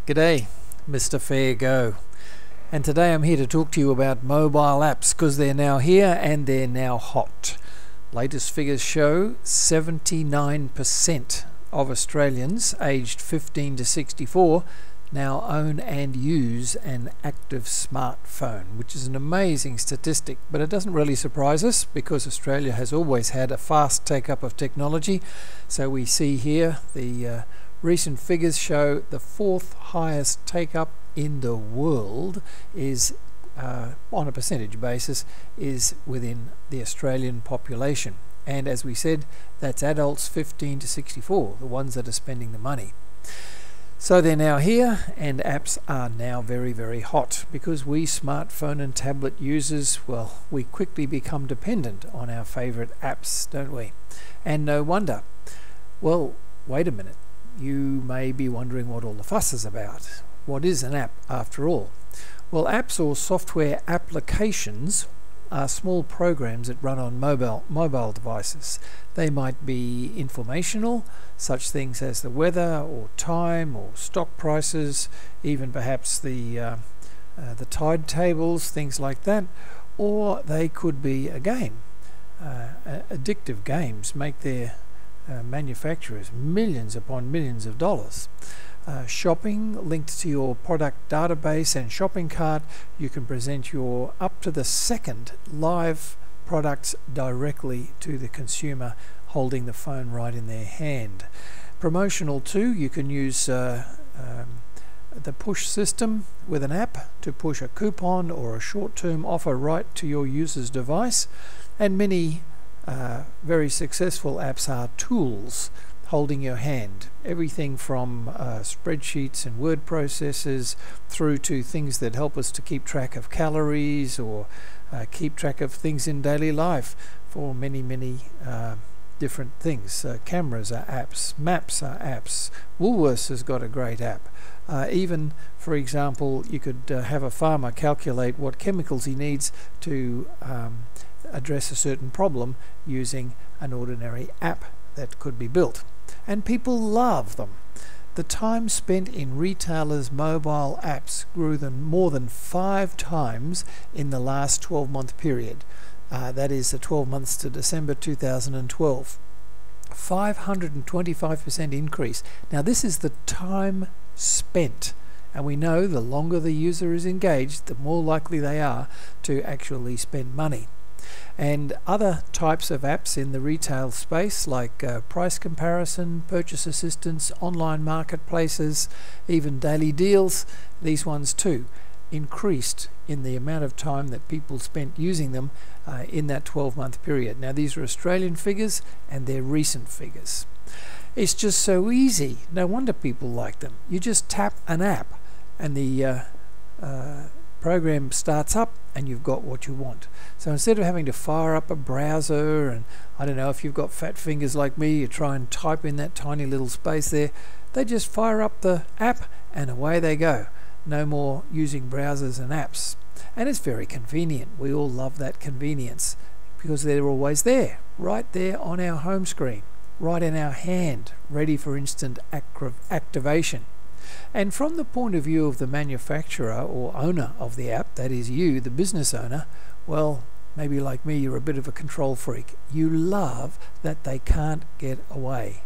G'day, Mr. FairGo, and today I'm here to talk to you about mobile apps because they're now here and they're now hot. Latest figures show 79% of Australians aged 15 to 64 now own and use an active smartphone, which is an amazing statistic, but it doesn't really surprise us because Australia has always had a fast take-up of technology. So we see here the recent figures show the fourth highest take-up in the world is, on a percentage basis, is within the Australian population. And as we said, that's adults 15 to 64, the ones that are spending the money. So they're now here, and apps are now very, very hot because we smartphone and tablet users, well, we quickly become dependent on our favorite apps, don't we? And no wonder. Well, wait a minute. You may be wondering what all the fuss is about. What is an app after all? Well, apps or software applications are small programs that run on mobile devices. They might be informational, such things as the weather or time or stock prices, even perhaps the tide tables, things like that, or they could be a game. Addictive games make their manufacturers millions upon millions of dollars. Shopping linked to your product database and shopping cart, you can present your up to the second live products directly to the consumer holding the phone right in their hand. Promotional too, you can use the push system with an app to push a coupon or a short-term offer right to your user's device, and many very successful apps are tools holding your hand. Everything from spreadsheets and word processors through to things that help us to keep track of calories or keep track of things in daily life for many different things. Cameras are apps, maps are apps. Woolworths has got a great app. Even, for example, you could have a farmer calculate what chemicals he needs to address a certain problem using an ordinary app that could be built. And people love them. The time spent in retailers' mobile apps grew more than 5 times in the last 12-month period. That is the 12 months to December 2012. 525% increase. Now this is the time spent. And we know the longer the user is engaged, the more likely they are to actually spend money. And other types of apps in the retail space like price comparison, purchase assistance, online marketplaces, even daily deals, these ones too increased in the amount of time that people spent using them in that 12-month period. Now these are Australian figures and they're recent figures. It's just so easy. No wonder people like them. You just tap an app and the program starts up and you've got what you want. So instead of having to fire up a browser, and I don't know, if you've got fat fingers like me, you try and type in that tiny little space there, they just fire up the app and away they go. No more using browsers and apps. And it's very convenient. We all love that convenience because they're always there, right there on our home screen, right in our hand, ready for instant activation. And from the point of view of the manufacturer or owner of the app, that is you, the business owner, well, maybe like me, you're a bit of a control freak. You love that they can't get away.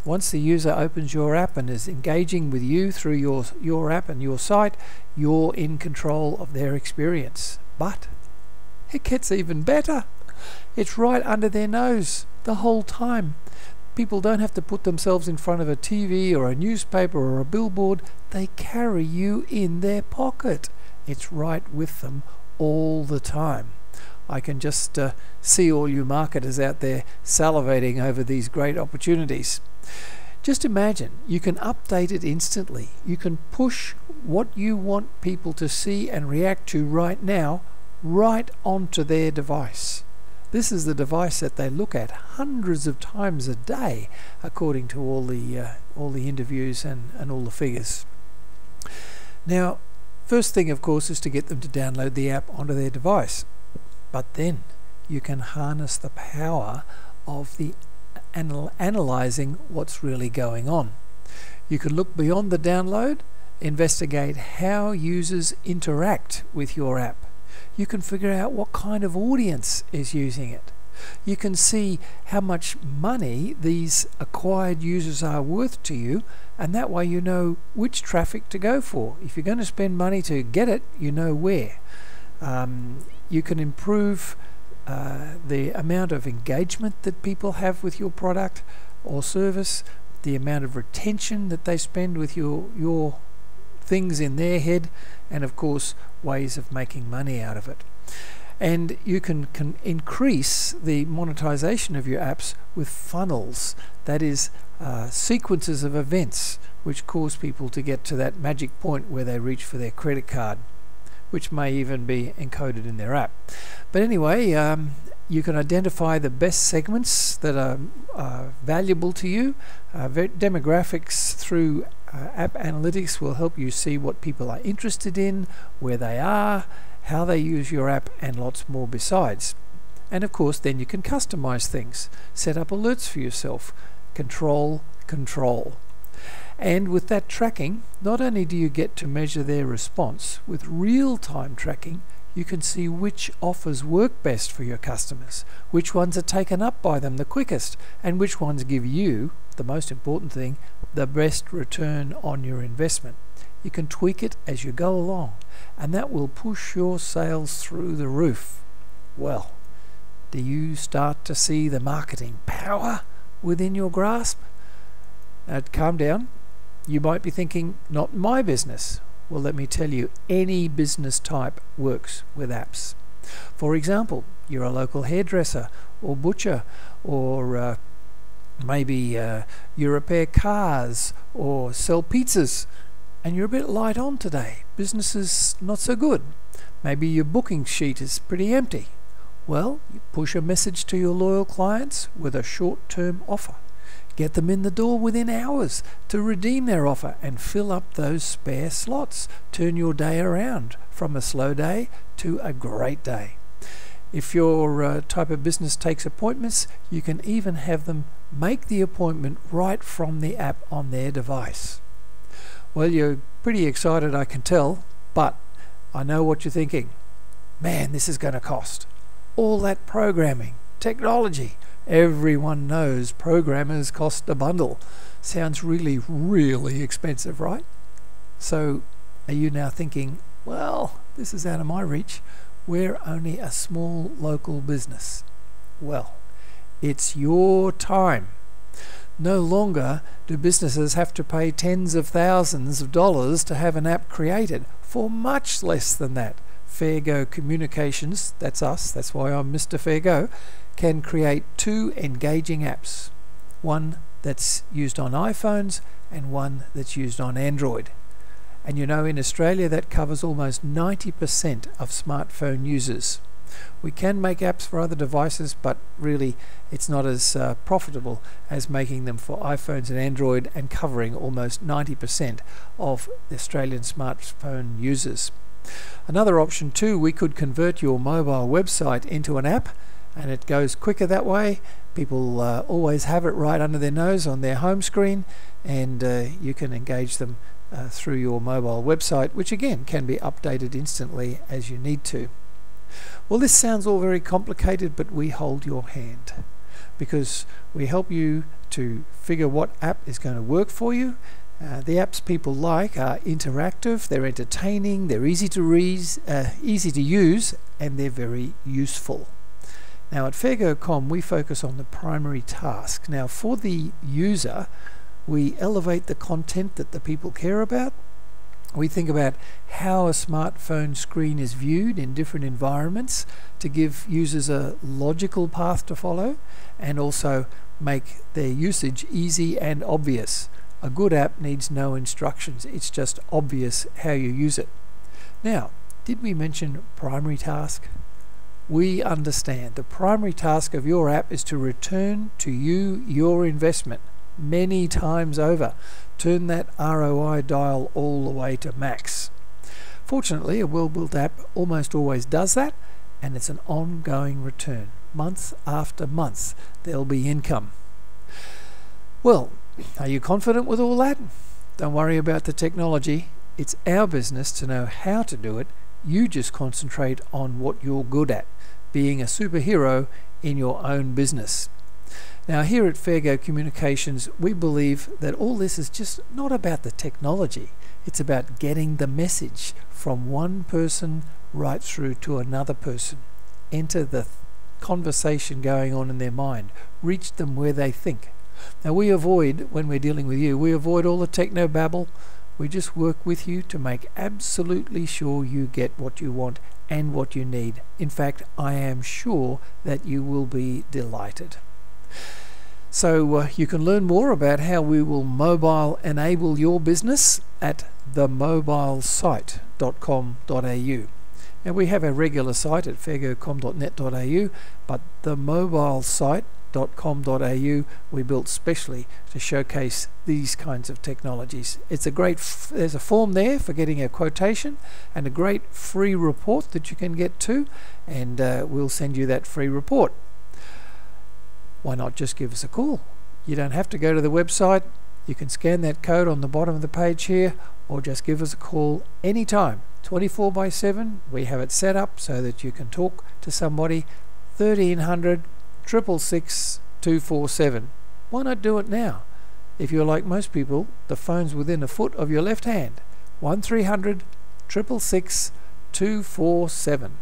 Once the user opens your app and is engaging with you through your app and your site, you're in control of their experience. But it gets even better. It's right under their nose the whole time. People don't have to put themselves in front of a TV or a newspaper or a billboard. They carry you in their pocket. It's right with them all the time. I can just see all you marketers out there salivating over these great opportunities. Just imagine, you can update it instantly. You can push what you want people to see and react to right now right onto their device. This is the device that they look at hundreds of times a day, according to all the interviews and all the figures. Now, first thing, of course, is to get them to download the app onto their device. But then you can harness the power of the analyzing what's really going on. You can look beyond the download investigate how users interact with your app. You can figure out what kind of audience is using it. You can see how much money these acquired users are worth to you, and that way you know which traffic to go for. If you're going to spend money to get it, you know where. You can improve the amount of engagement that people have with your product or service, the amount of retention that they spend with your things in their head, and of course ways of making money out of it. And you can increase the monetization of your apps with funnels, that is sequences of events which cause people to get to that magic point where they reach for their credit card, which may even be encoded in their app. But anyway, you can identify the best segments that are valuable to you. Demographics through app analytics will help you see what people are interested in, where they are, how they use your app, and lots more besides. And of course then you can customize things, set up alerts for yourself, control. And with that tracking, not only do you get to measure their response, with real-time tracking you can see which offers work best for your customers, which ones are taken up by them the quickest, and which ones give you, the most important thing, the best return on your investment. You can tweak it as you go along, and that will push your sales through the roof. Well, do you start to see the marketing power within your grasp? Now, calm down. You might be thinking, not my business. Well, let me tell you, any business type works with apps. For example, you're a local hairdresser or butcher, or maybe you repair cars or sell pizzas, and you're a bit light on today. Business is not so good. Maybe your booking sheet is pretty empty. Well, you push a message to your loyal clients with a short-term offer. Get them in the door within hours to redeem their offer and fill up those spare slots. Turn your day around from a slow day to a great day. If your type of business takes appointments, you can even have them make the appointment right from the app on their device. Well, you're pretty excited, I can tell, but I know what you're thinking. Man, this is going to cost. All that programming, technology. Everyone knows programmers cost a bundle. Sounds really, really expensive, right? So are you now thinking, well, this is out of my reach. We're only a small local business. Well, it's your time. No longer do businesses have to pay tens of thousands of dollars to have an app created. For much less than that, FairGo Communications, that's us, that's why I'm Mr. FairGo, can create 2 engaging apps. One that's used on iPhones and one that's used on Android. And you know, in Australia that covers almost 90% of smartphone users. We can make apps for other devices, but really it's not as profitable as making them for iPhones and Android and covering almost 90% of the Australian smartphone users. Another option too, we could convert your mobile website into an app, and it goes quicker that way. People always have it right under their nose on their home screen, and you can engage them through your mobile website, which again can be updated instantly as you need to. Well, this sounds all very complicated, but we hold your hand because we help you to figure what app is going to work for you. The apps people like are interactive, they're entertaining, they're easy to use, and they're very useful. Now at FairGoCom we focus on the primary task. Now for the user, we elevate the content that the people care about. We think about how a smartphone screen is viewed in different environments to give users a logical path to follow, and also make their usage easy and obvious. A good app needs no instructions, it's just obvious how you use it. Now, did we mention primary task? We understand the primary task of your app is to return to you your investment many times over. Turn that ROI dial all the way to max. Fortunately, a well-built app almost always does that, and it's an ongoing return. Month after month there'll be income. Well, are you confident with all that? Don't worry about the technology. It's our business to know how to do it. You just concentrate on what you're good at, being a superhero in your own business. Now here at FairGo Communications, we believe that all this is just not about the technology. It's about getting the message from one person right through to another person. Enter the conversation going on in their mind. Reach them where they think. Now we avoid, when we're dealing with you, we avoid all the techno babble. We just work with you to make absolutely sure you get what you want and what you need. In fact, I am sure that you will be delighted. So you can learn more about how we will mobile enable your business at themobilesite.com.au. And we have a regular site at fairgocom.net.au, but the mobile site.com.au we built specially to showcase these kinds of technologies. It's a great, there's a form there for getting a quotation and a great free report that you can get too, and we'll send you that free report. Why not just give us a call? You don't have to go to the website. You can scan that code on the bottom of the page here, or just give us a call anytime, 24/7. We have it set up so that you can talk to somebody. 1300 666 247. Why not do it now? If you're like most people, the phone's within a foot of your left hand. 1300 666 247.